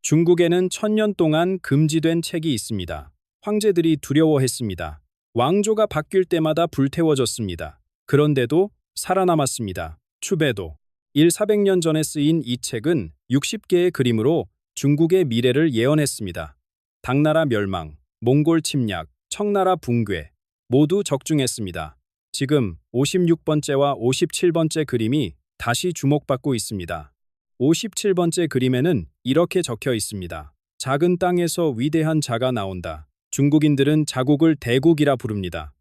중국에는 1000년 동안 금지된 책이 있습니다. 황제들이 두려워했습니다. 왕조가 바뀔 때마다 불태워졌습니다. 그런데도 살아남았습니다. 추배도. 400년 전에 쓰인 이 책은 60개의 그림으로 중국의 미래를 예언했습니다. 당나라 멸망, 몽골 침략, 청나라 붕괴 모두 적중했습니다. 지금 56번째와 57번째 그림이 다시 주목받고 있습니다. 57번째 그림에는 이렇게 적혀 있습니다. 작은 땅에서 위대한 자가 나온다. 중국인들은 자국을 대국이라 부릅니다.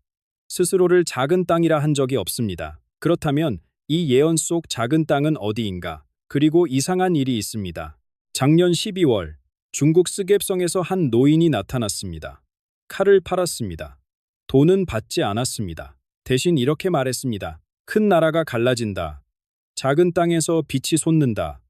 스스로를 작은 땅이라 한 적이 없습니다. 그렇다면 이 예언 속 작은 땅은 어디인가? 그리고 이상한 일이 있습니다. 작년 12월 중국 스겝성에서 한 노인이 나타났습니다. 칼을 팔았습니다. 돈은 받지 않았습니다. 대신 이렇게 말했습니다. 큰 나라가 갈라진다. 작은 땅에서 빛이 솟는다.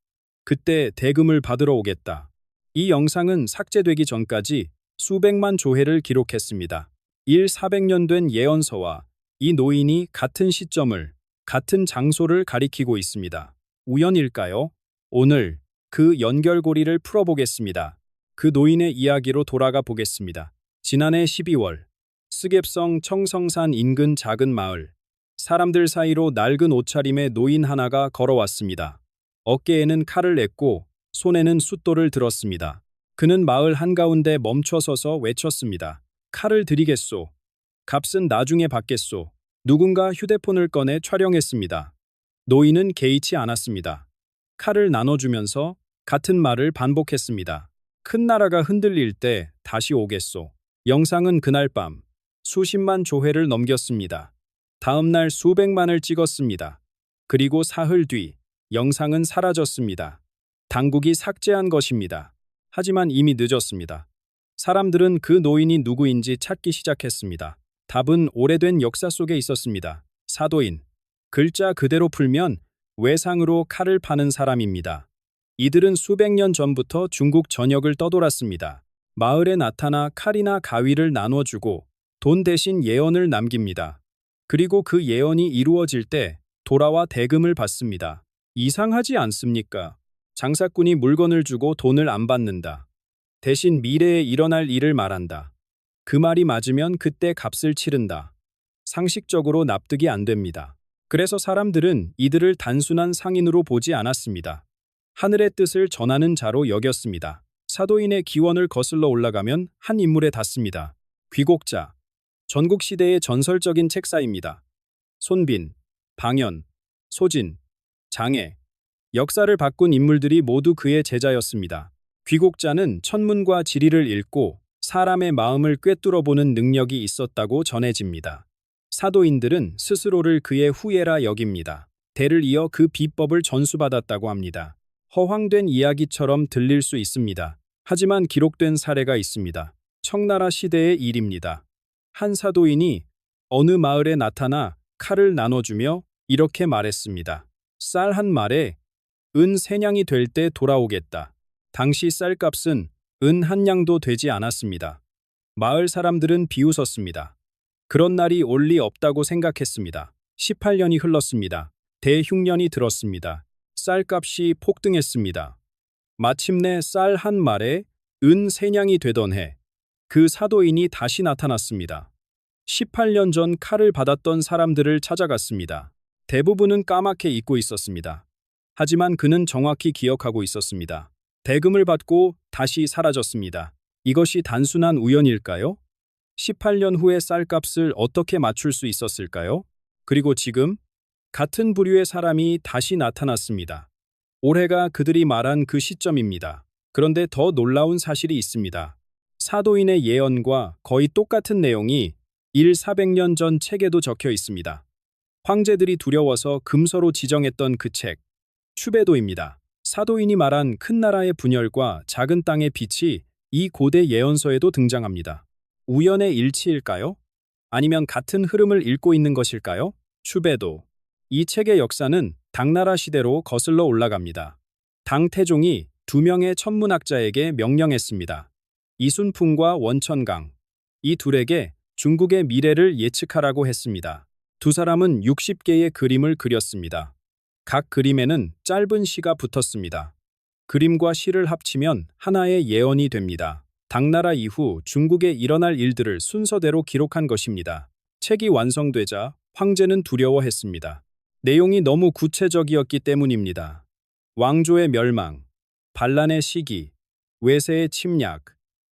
그때 대금을 받으러 오겠다. 이 영상은 삭제되기 전까지 수백만 조회를 기록했습니다. 400년 된 예언서와 이 노인이 같은 시점을, 같은 장소를 가리키고 있습니다. 우연일까요? 오늘 그 연결고리를 풀어보겠습니다. 그 노인의 이야기로 돌아가 보겠습니다. 지난해 12월, 스겝성 청성산 인근 작은 마을, 사람들 사이로 낡은 옷차림의 노인 하나가 걸어왔습니다. 어깨에는 칼을 냈고 손에는 숫돌을 들었습니다. 그는 마을 한가운데 멈춰서서 외쳤습니다. 칼을 드리겠소. 값은 나중에 받겠소. 누군가 휴대폰을 꺼내 촬영했습니다. 노인은 개의치 않았습니다. 칼을 나눠주면서 같은 말을 반복했습니다. 큰 나라가 흔들릴 때 다시 오겠소. 영상은 그날 밤 수십만 조회를 넘겼습니다. 다음 날 수백만을 찍었습니다. 그리고 사흘 뒤 영상은 사라졌습니다. 당국이 삭제한 것입니다. 하지만 이미 늦었습니다. 사람들은 그 노인이 누구인지 찾기 시작했습니다. 답은 오래된 역사 속에 있었습니다. 사도인. 글자 그대로 풀면 외상으로 칼을 파는 사람입니다. 이들은 수백 년 전부터 중국 전역을 떠돌았습니다. 마을에 나타나 칼이나 가위를 나눠주고 돈 대신 예언을 남깁니다. 그리고 그 예언이 이루어질 때 돌아와 대금을 받습니다. 이상하지 않습니까? 장사꾼이 물건을 주고 돈을 안 받는다. 대신 미래에 일어날 일을 말한다. 그 말이 맞으면 그때 값을 치른다. 상식적으로 납득이 안 됩니다. 그래서 사람들은 이들을 단순한 상인으로 보지 않았습니다. 하늘의 뜻을 전하는 자로 여겼습니다. 사도인의 기원을 거슬러 올라가면 한 인물에 닿습니다. 귀곡자. 전국시대의 전설적인 책사입니다. 손빈, 방연, 소진, 장애. 역사를 바꾼 인물들이 모두 그의 제자였습니다. 귀곡자는 천문과 지리를 읽고 사람의 마음을 꿰뚫어보는 능력이 있었다고 전해집니다. 사도인들은 스스로를 그의 후예라 여깁니다. 대를 이어 그 비법을 전수받았다고 합니다. 허황된 이야기처럼 들릴 수 있습니다. 하지만 기록된 사례가 있습니다. 청나라 시대의 일입니다. 한 사도인이 어느 마을에 나타나 칼을 나눠주며 이렇게 말했습니다. 쌀 한 말에 은 3냥이 될 때 돌아오겠다. 당시 쌀값은 은 1냥도 되지 않았습니다. 마을 사람들은 비웃었습니다. 그런 날이 올 리 없다고 생각했습니다. 18년이 흘렀습니다. 대흉년이 들었습니다. 쌀값이 폭등했습니다. 마침내 쌀 한 말에 은 3냥이 되던 해, 그 사도인이 다시 나타났습니다. 18년 전 칼을 받았던 사람들을 찾아갔습니다. 대부분은 까맣게 잊고 있었습니다. 하지만 그는 정확히 기억하고 있었습니다. 대금을 받고 다시 사라졌습니다. 이것이 단순한 우연일까요? 18년 후의 쌀값을 어떻게 맞출 수 있었을까요? 그리고 지금 같은 부류의 사람이 다시 나타났습니다. 올해가 그들이 말한 그 시점입니다. 그런데 더 놀라운 사실이 있습니다. 사도인의 예언과 거의 똑같은 내용이 400년 전 책에도 적혀 있습니다. 황제들이 두려워서 금서로 지정했던 그 책, 추배도입니다. 사도인이 말한 큰 나라의 분열과 작은 땅의 빛이 이 고대 예언서에도 등장합니다. 우연의 일치일까요? 아니면 같은 흐름을 읽고 있는 것일까요? 추배도. 이 책의 역사는 당나라 시대로 거슬러 올라갑니다. 당태종이 2명의 천문학자에게 명령했습니다. 이순풍과 원천강. 이 둘에게 중국의 미래를 예측하라고 했습니다. 두 사람은 60개의 그림을 그렸습니다. 각 그림에는 짧은 시가 붙었습니다. 그림과 시를 합치면 하나의 예언이 됩니다. 당나라 이후 중국에 일어날 일들을 순서대로 기록한 것입니다. 책이 완성되자 황제는 두려워했습니다. 내용이 너무 구체적이었기 때문입니다. 왕조의 멸망, 반란의 시기, 외세의 침략,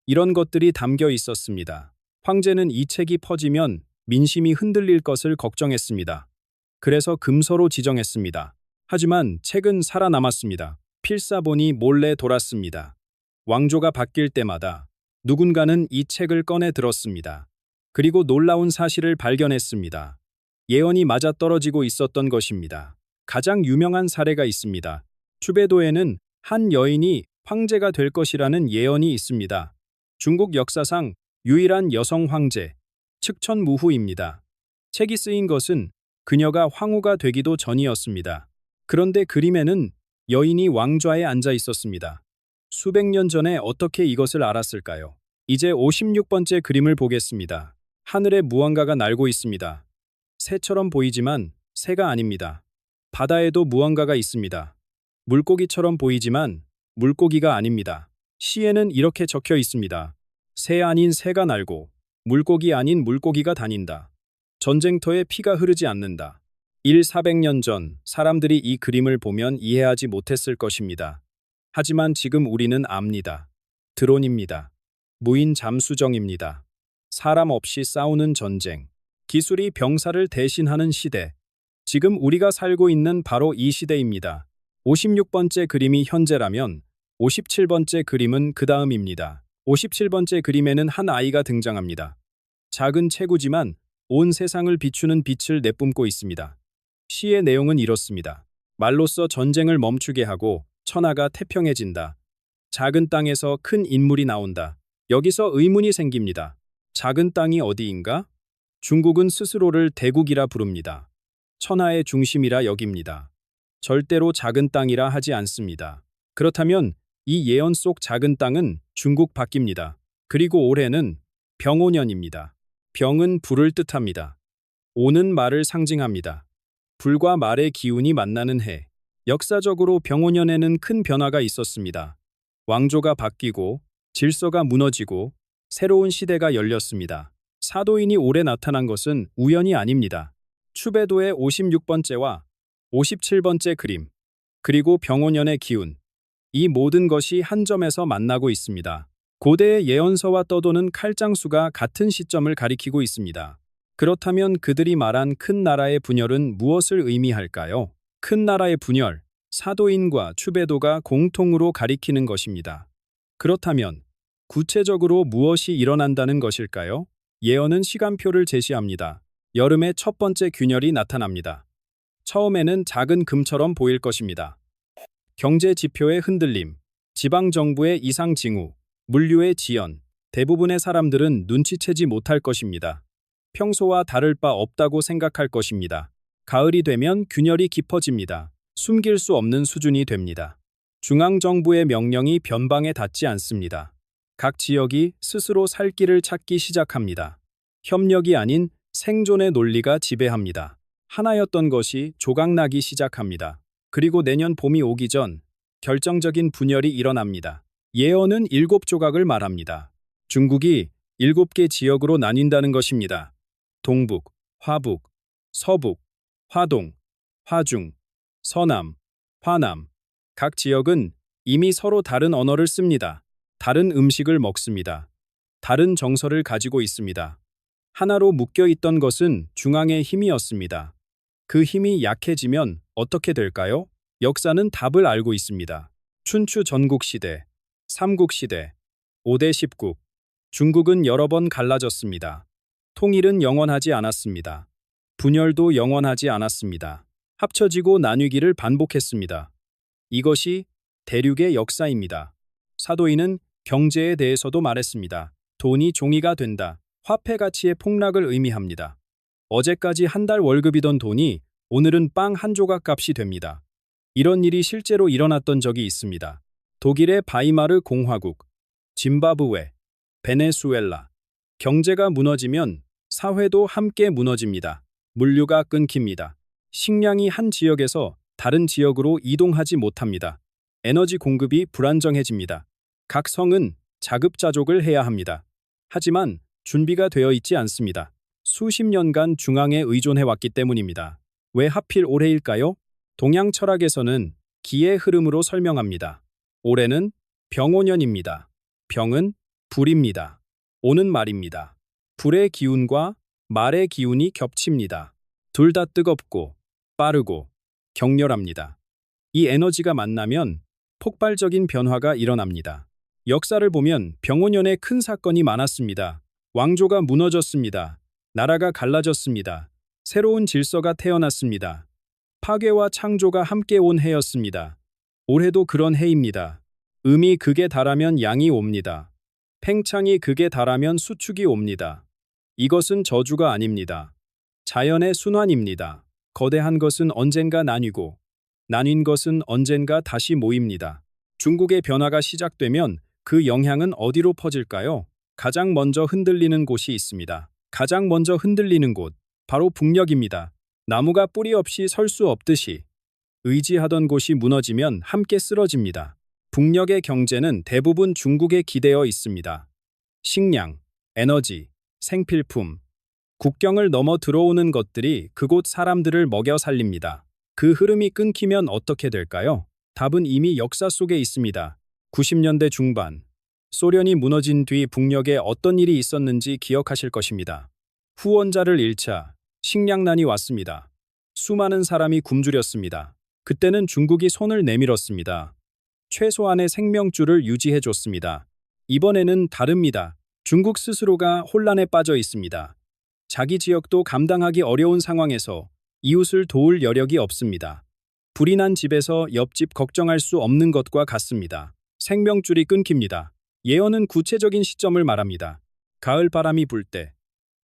이런 것들이 담겨 있었습니다. 황제는 이 책이 퍼지면 민심이 흔들릴 것을 걱정했습니다. 그래서 금서로 지정했습니다. 하지만 책은 살아남았습니다. 필사본이 몰래 돌았습니다. 왕조가 바뀔 때마다 누군가는 이 책을 꺼내 들었습니다. 그리고 놀라운 사실을 발견했습니다. 예언이 맞아떨어지고 있었던 것입니다. 가장 유명한 사례가 있습니다. 추배도에는 한 여인이 황제가 될 것이라는 예언이 있습니다. 중국 역사상 유일한 여성 황제, 측천무후입니다. 책이 쓰인 것은 그녀가 황후가 되기도 전이었습니다. 그런데 그림에는 여인이 왕좌에 앉아 있었습니다. 수백 년 전에 어떻게 이것을 알았을까요? 이제 56번째 그림을 보겠습니다. 하늘에 무언가가 날고 있습니다. 새처럼 보이지만 새가 아닙니다. 바다에도 무언가가 있습니다. 물고기처럼 보이지만 물고기가 아닙니다. 시에는 이렇게 적혀 있습니다. 새 아닌 새가 날고 물고기 아닌 물고기가 다닌다. 전쟁터에 피가 흐르지 않는다. 400년 전 사람들이 이 그림을 보면 이해하지 못했을 것입니다. 하지만 지금 우리는 압니다. 드론입니다. 무인 잠수정입니다. 사람 없이 싸우는 전쟁. 기술이 병사를 대신하는 시대. 지금 우리가 살고 있는 바로 이 시대입니다. 56번째 그림이 현재라면 57번째 그림은 그 다음입니다. 57번째 그림에는 한 아이가 등장합니다. 작은 체구지만 온 세상을 비추는 빛을 내뿜고 있습니다. 시의 내용은 이렇습니다. 말로써 전쟁을 멈추게 하고 천하가 태평해진다. 작은 땅에서 큰 인물이 나온다. 여기서 의문이 생깁니다. 작은 땅이 어디인가? 중국은 스스로를 대국이라 부릅니다. 천하의 중심이라 여깁니다. 절대로 작은 땅이라 하지 않습니다. 그렇다면 이 예언 속 작은 땅은 중국 밖입니다. 그리고 올해는 병오년입니다. 병은 불을 뜻합니다. 오는 말을 상징합니다. 불과 말의 기운이 만나는 해. 역사적으로 병오년에는 큰 변화가 있었습니다. 왕조가 바뀌고 질서가 무너지고 새로운 시대가 열렸습니다. 사도인이 올해 나타난 것은 우연이 아닙니다. 추배도의 56번째와 57번째 그림, 그리고 병오년의 기운, 이 모든 것이 한 점에서 만나고 있습니다. 고대의 예언서와 떠도는 칼장수가 같은 시점을 가리키고 있습니다. 그렇다면 그들이 말한 큰 나라의 분열은 무엇을 의미할까요? 큰 나라의 분열, 사도인과 추배도가 공통으로 가리키는 것입니다. 그렇다면 구체적으로 무엇이 일어난다는 것일까요? 예언은 시간표를 제시합니다. 여름의 첫 번째 균열이 나타납니다. 처음에는 작은 금처럼 보일 것입니다. 경제 지표의 흔들림, 지방정부의 이상 징후, 물류의 지연, 대부분의 사람들은 눈치채지 못할 것입니다. 평소와 다를 바 없다고 생각할 것입니다. 가을이 되면 균열이 깊어집니다. 숨길 수 없는 수준이 됩니다. 중앙정부의 명령이 변방에 닿지 않습니다. 각 지역이 스스로 살 길을 찾기 시작합니다. 협력이 아닌 생존의 논리가 지배합니다. 하나였던 것이 조각나기 시작합니다. 그리고 내년 봄이 오기 전 결정적인 분열이 일어납니다. 예언은 7조각을 말합니다. 중국이 7개 지역으로 나뉜다는 것입니다. 동북, 화북, 서북, 화동, 화중, 서남, 화남. 각 지역은 이미 서로 다른 언어를 씁니다. 다른 음식을 먹습니다. 다른 정서를 가지고 있습니다. 하나로 묶여 있던 것은 중앙의 힘이었습니다. 그 힘이 약해지면 어떻게 될까요? 역사는 답을 알고 있습니다. 춘추 전국시대, 삼국시대, 5대 10국. 중국은 여러 번 갈라졌습니다. 통일은 영원하지 않았습니다. 분열도 영원하지 않았습니다. 합쳐지고 나뉘기를 반복했습니다. 이것이 대륙의 역사입니다. 사도인은 경제에 대해서도 말했습니다. 돈이 종이가 된다. 화폐 가치의 폭락을 의미합니다. 어제까지 한 달 월급이던 돈이 오늘은 빵 한 조각 값이 됩니다. 이런 일이 실제로 일어났던 적이 있습니다. 독일의 바이마르 공화국, 짐바브웨, 베네수엘라. 경제가 무너지면 사회도 함께 무너집니다. 물류가 끊깁니다. 식량이 한 지역에서 다른 지역으로 이동하지 못합니다. 에너지 공급이 불안정해집니다. 각 성은 자급자족을 해야 합니다. 하지만 준비가 되어 있지 않습니다. 수십 년간 중앙에 의존해왔기 때문입니다. 왜 하필 올해일까요? 동양 철학에서는 기의 흐름으로 설명합니다. 올해는 병오년입니다. 병은 불입니다. 오는 말입니다. 불의 기운과 말의 기운이 겹칩니다. 둘 다 뜨겁고 빠르고 격렬합니다. 이 에너지가 만나면 폭발적인 변화가 일어납니다. 역사를 보면 병오년에 큰 사건이 많았습니다. 왕조가 무너졌습니다. 나라가 갈라졌습니다. 새로운 질서가 태어났습니다. 파괴와 창조가 함께 온 해였습니다. 올해도 그런 해입니다. 음이 극에 달하면 양이 옵니다. 팽창이 극에 달하면 수축이 옵니다. 이것은 저주가 아닙니다. 자연의 순환입니다. 거대한 것은 언젠가 나뉘고 나뉜 것은 언젠가 다시 모입니다. 중국의 변화가 시작되면 그 영향은 어디로 퍼질까요? 가장 먼저 흔들리는 곳이 있습니다. 가장 먼저 흔들리는 곳, 바로 북녘입니다. 나무가 뿌리 없이 설 수 없듯이 의지하던 곳이 무너지면 함께 쓰러집니다. 북녘의 경제는 대부분 중국에 기대어 있습니다. 식량, 에너지, 생필품, 국경을 넘어 들어오는 것들이 그곳 사람들을 먹여 살립니다. 그 흐름이 끊기면 어떻게 될까요? 답은 이미 역사 속에 있습니다. 90년대 중반, 소련이 무너진 뒤 북녘에 어떤 일이 있었는지 기억하실 것입니다. 후원자를 잃자 식량난이 왔습니다. 수많은 사람이 굶주렸습니다. 그때는 중국이 손을 내밀었습니다. 최소한의 생명줄을 유지해줬습니다. 이번에는 다릅니다. 중국 스스로가 혼란에 빠져 있습니다. 자기 지역도 감당하기 어려운 상황에서 이웃을 도울 여력이 없습니다. 불이 난 집에서 옆집 걱정할 수 없는 것과 같습니다. 생명줄이 끊깁니다. 예언은 구체적인 시점을 말합니다. 가을 바람이 불 때.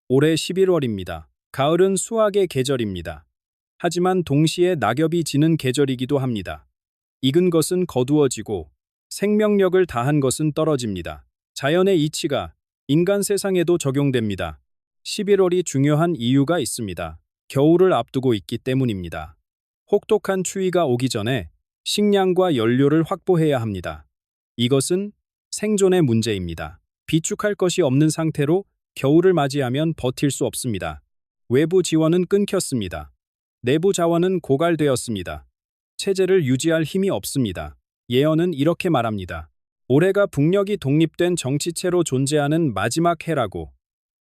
올해 11월입니다. 가을은 수확의 계절입니다. 하지만 동시에 낙엽이 지는 계절이기도 합니다. 익은 것은 거두어지고 생명력을 다한 것은 떨어집니다. 자연의 이치가 인간 세상에도 적용됩니다. 11월이 중요한 이유가 있습니다. 겨울을 앞두고 있기 때문입니다. 혹독한 추위가 오기 전에 식량과 연료를 확보해야 합니다. 이것은 생존의 문제입니다. 비축할 것이 없는 상태로 겨울을 맞이하면 버틸 수 없습니다. 외부 지원은 끊겼습니다. 내부 자원은 고갈되었습니다. 체제를 유지할 힘이 없습니다. 예언은 이렇게 말합니다. 올해가 북녘이 독립된 정치체로 존재하는 마지막 해라고.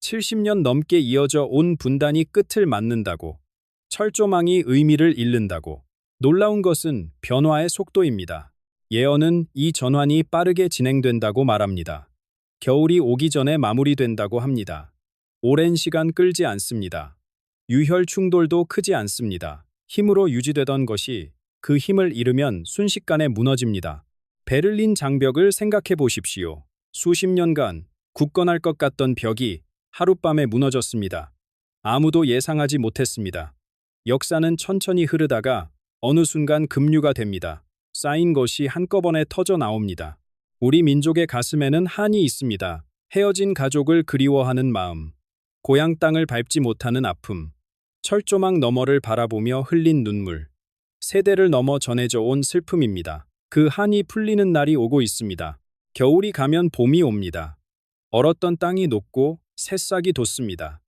70년 넘게 이어져 온 분단이 끝을 맞는다고. 철조망이 의미를 잃는다고. 놀라운 것은 변화의 속도입니다. 예언은 이 전환이 빠르게 진행된다고 말합니다. 겨울이 오기 전에 마무리된다고 합니다. 오랜 시간 끌지 않습니다. 유혈 충돌도 크지 않습니다. 힘으로 유지되던 것이 그 힘을 잃으면 순식간에 무너집니다. 베를린 장벽을 생각해 보십시오. 수십 년간 굳건할 것 같던 벽이 하룻밤에 무너졌습니다. 아무도 예상하지 못했습니다. 역사는 천천히 흐르다가 어느 순간 급류가 됩니다. 쌓인 것이 한꺼번에 터져 나옵니다. 우리 민족의 가슴에는 한이 있습니다. 헤어진 가족을 그리워하는 마음, 고향 땅을 밟지 못하는 아픔, 철조망 너머를 바라보며 흘린 눈물, 세대를 넘어 전해져 온 슬픔입니다. 그 한이 풀리는 날이 오고 있습니다. 겨울이 가면 봄이 옵니다. 얼었던 땅이 녹고 새싹이 돋습니다.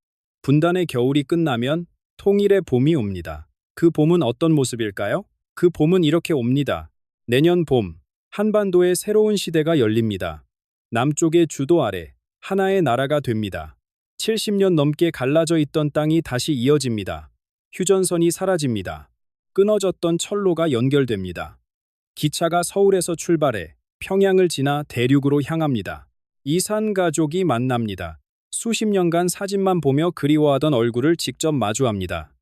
분단의 겨울이 끝나면 통일의 봄이 옵니다. 그 봄은 어떤 모습일까요? 그 봄은 이렇게 옵니다. 내년 봄, 한반도의 새로운 시대가 열립니다. 남쪽의 주도 아래 하나의 나라가 됩니다. 70년 넘게 갈라져 있던 땅이 다시 이어집니다. 휴전선이 사라집니다. 끊어졌던 철로가 연결됩니다. 기차가 서울에서 출발해 평양을 지나 대륙으로 향합니다. 이산 가족이 만납니다. 수십 년간 사진만 보며 그리워하던 얼굴을 직접 마주합니다.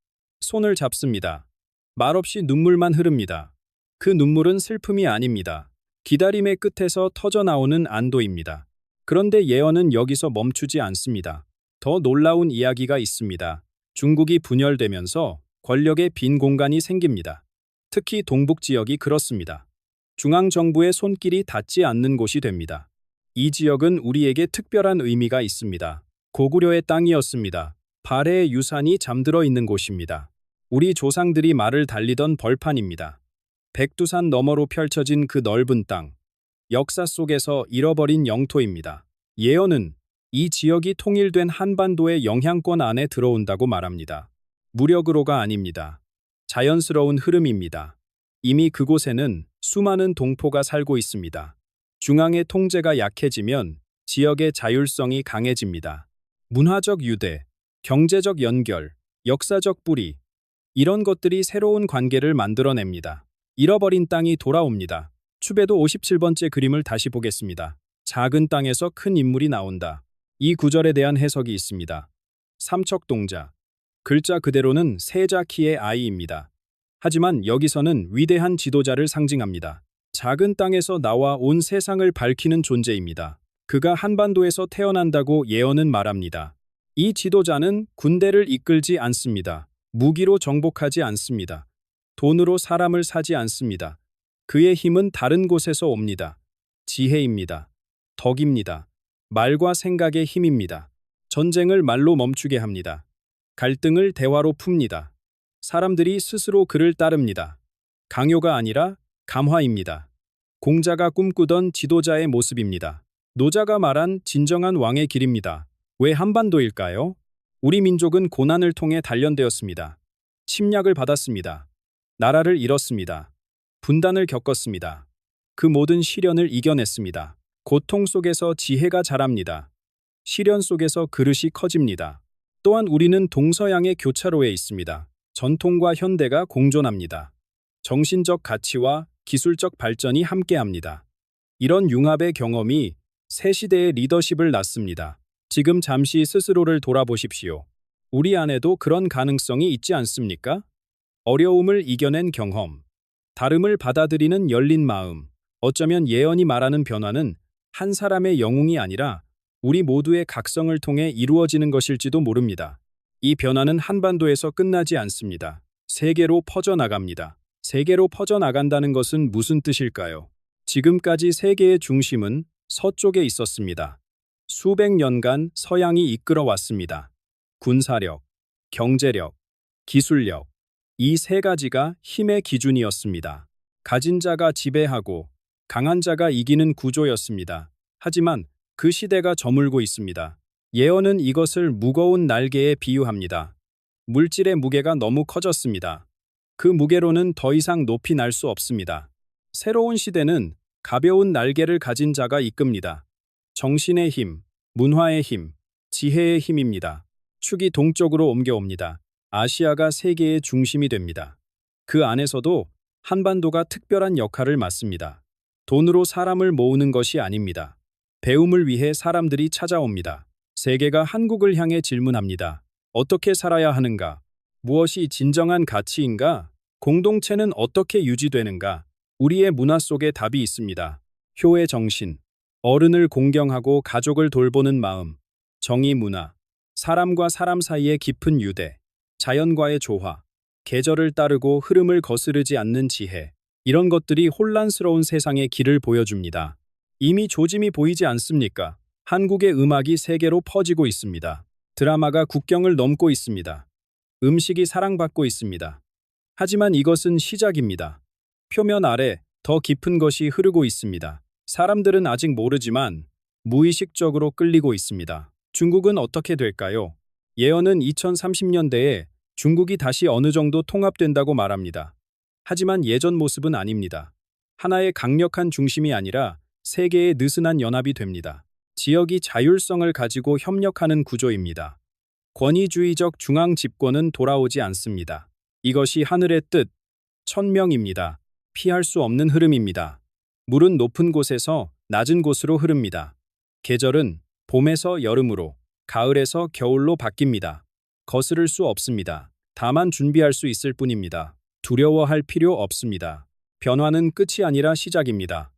손을 잡습니다. 말없이 눈물만 흐릅니다. 그 눈물은 슬픔이 아닙니다. 기다림의 끝에서 터져나오는 안도입니다. 그런데 예언은 여기서 멈추지 않습니다. 더 놀라운 이야기가 있습니다. 중국이 분열되면서 권력의 빈 공간이 생깁니다. 특히 동북 지역이 그렇습니다. 중앙정부의 손길이 닿지 않는 곳이 됩니다. 이 지역은 우리에게 특별한 의미가 있습니다. 고구려의 땅이었습니다. 발해의 유산이 잠들어 있는 곳입니다. 우리 조상들이 말을 달리던 벌판입니다. 백두산 너머로 펼쳐진 그 넓은 땅, 역사 속에서 잃어버린 영토입니다. 예언은 이 지역이 통일된 한반도의 영향권 안에 들어온다고 말합니다. 무력으로가 아닙니다. 자연스러운 흐름입니다. 이미 그곳에는 수많은 동포가 살고 있습니다. 중앙의 통제가 약해지면 지역의 자율성이 강해집니다. 문화적 유대, 경제적 연결, 역사적 뿌리, 이런 것들이 새로운 관계를 만들어냅니다. 잃어버린 땅이 돌아옵니다. 추배도 57번째 그림을 다시 보겠습니다. 작은 땅에서 큰 인물이 나온다. 이 구절에 대한 해석이 있습니다. 삼척동자. 글자 그대로는 세자 키의 아이입니다. 하지만 여기서는 위대한 지도자를 상징합니다. 작은 땅에서 나와 온 세상을 밝히는 존재입니다. 그가 한반도에서 태어난다고 예언은 말합니다. 이 지도자는 군대를 이끌지 않습니다. 무기로 정복하지 않습니다. 돈으로 사람을 사지 않습니다. 그의 힘은 다른 곳에서 옵니다. 지혜입니다. 덕입니다. 말과 생각의 힘입니다. 전쟁을 말로 멈추게 합니다. 갈등을 대화로 풉니다. 사람들이 스스로 그를 따릅니다. 강요가 아니라 감화입니다. 공자가 꿈꾸던 지도자의 모습입니다. 노자가 말한 진정한 왕의 길입니다. 왜 한반도일까요? 우리 민족은 고난을 통해 단련되었습니다. 침략을 받았습니다. 나라를 잃었습니다. 분단을 겪었습니다. 그 모든 시련을 이겨냈습니다. 고통 속에서 지혜가 자랍니다. 시련 속에서 그릇이 커집니다. 또한 우리는 동서양의 교차로에 있습니다. 전통과 현대가 공존합니다. 정신적 가치와 기술적 발전이 함께합니다. 이런 융합의 경험이 새 시대의 리더십을 낳습니다. 지금 잠시 스스로를 돌아보십시오. 우리 안에도 그런 가능성이 있지 않습니까? 어려움을 이겨낸 경험, 다름을 받아들이는 열린 마음, 어쩌면 예언이 말하는 변화는 한 사람의 영웅이 아니라 우리 모두의 각성을 통해 이루어지는 것일지도 모릅니다. 이 변화는 한반도에서 끝나지 않습니다. 세계로 퍼져나갑니다. 세계로 퍼져나간다는 것은 무슨 뜻일까요? 지금까지 세계의 중심은 서쪽에 있었습니다. 수백 년간 서양이 이끌어왔습니다. 군사력, 경제력, 기술력, 이 세 가지가 힘의 기준이었습니다. 가진 자가 지배하고 강한 자가 이기는 구조였습니다. 하지만 그 시대가 저물고 있습니다. 예언은 이것을 무거운 날개에 비유합니다. 물질의 무게가 너무 커졌습니다. 그 무게로는 더 이상 높이 날 수 없습니다. 새로운 시대는 가벼운 날개를 가진 자가 이끕니다. 정신의 힘, 문화의 힘, 지혜의 힘입니다. 축이 동쪽으로 옮겨옵니다. 아시아가 세계의 중심이 됩니다. 그 안에서도 한반도가 특별한 역할을 맡습니다. 돈으로 사람을 모으는 것이 아닙니다. 배움을 위해 사람들이 찾아옵니다. 세계가 한국을 향해 질문합니다. 어떻게 살아야 하는가? 무엇이 진정한 가치인가? 공동체는 어떻게 유지되는가? 우리의 문화 속에 답이 있습니다. 효의 정신, 어른을 공경하고 가족을 돌보는 마음, 정의 문화, 사람과 사람 사이의 깊은 유대, 자연과의 조화, 계절을 따르고 흐름을 거스르지 않는 지혜, 이런 것들이 혼란스러운 세상의 길을 보여줍니다. 이미 조짐이 보이지 않습니까? 한국의 음악이 세계로 퍼지고 있습니다. 드라마가 국경을 넘고 있습니다. 음식이 사랑받고 있습니다. 하지만 이것은 시작입니다. 표면 아래 더 깊은 것이 흐르고 있습니다. 사람들은 아직 모르지만 무의식적으로 끌리고 있습니다. 중국은 어떻게 될까요? 예언은 2030년대에 중국이 다시 어느 정도 통합된다고 말합니다. 하지만 예전 모습은 아닙니다. 하나의 강력한 중심이 아니라 세계의 느슨한 연합이 됩니다. 지역이 자율성을 가지고 협력하는 구조입니다. 권위주의적 중앙 집권은 돌아오지 않습니다. 이것이 하늘의 뜻, 천명입니다. 피할 수 없는 흐름입니다. 물은 높은 곳에서 낮은 곳으로 흐릅니다. 계절은 봄에서 여름으로, 가을에서 겨울로 바뀝니다. 거스를 수 없습니다. 다만 준비할 수 있을 뿐입니다. 두려워할 필요 없습니다. 변화는 끝이 아니라 시작입니다.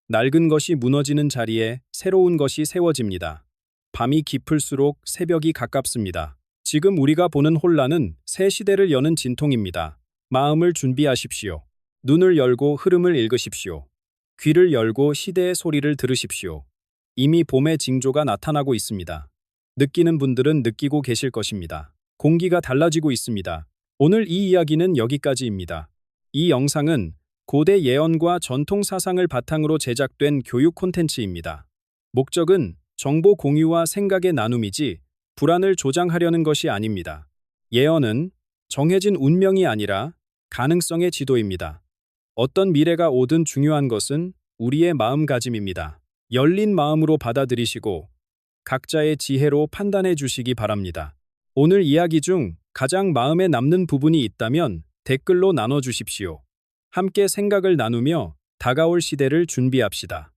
낡은 것이 무너지는 자리에 새로운 것이 세워집니다. 밤이 깊을수록 새벽이 가깝습니다. 지금 우리가 보는 혼란은 새 시대를 여는 진통입니다. 마음을 준비하십시오. 눈을 열고 흐름을 읽으십시오. 귀를 열고 시대의 소리를 들으십시오. 이미 봄의 징조가 나타나고 있습니다. 느끼는 분들은 느끼고 계실 것입니다. 공기가 달라지고 있습니다. 오늘 이 이야기는 여기까지입니다. 이 영상은 고대 예언과 전통 사상을 바탕으로 제작된 교육 콘텐츠입니다. 목적은 정보 공유와 생각의 나눔이지 불안을 조장하려는 것이 아닙니다. 예언은 정해진 운명이 아니라 가능성의 지도입니다. 어떤 미래가 오든 중요한 것은 우리의 마음가짐입니다. 열린 마음으로 받아들이시고 각자의 지혜로 판단해 주시기 바랍니다. 오늘 이야기 중 가장 마음에 남는 부분이 있다면 댓글로 나눠 주십시오. 함께 생각을 나누며 다가올 시대를 준비합시다.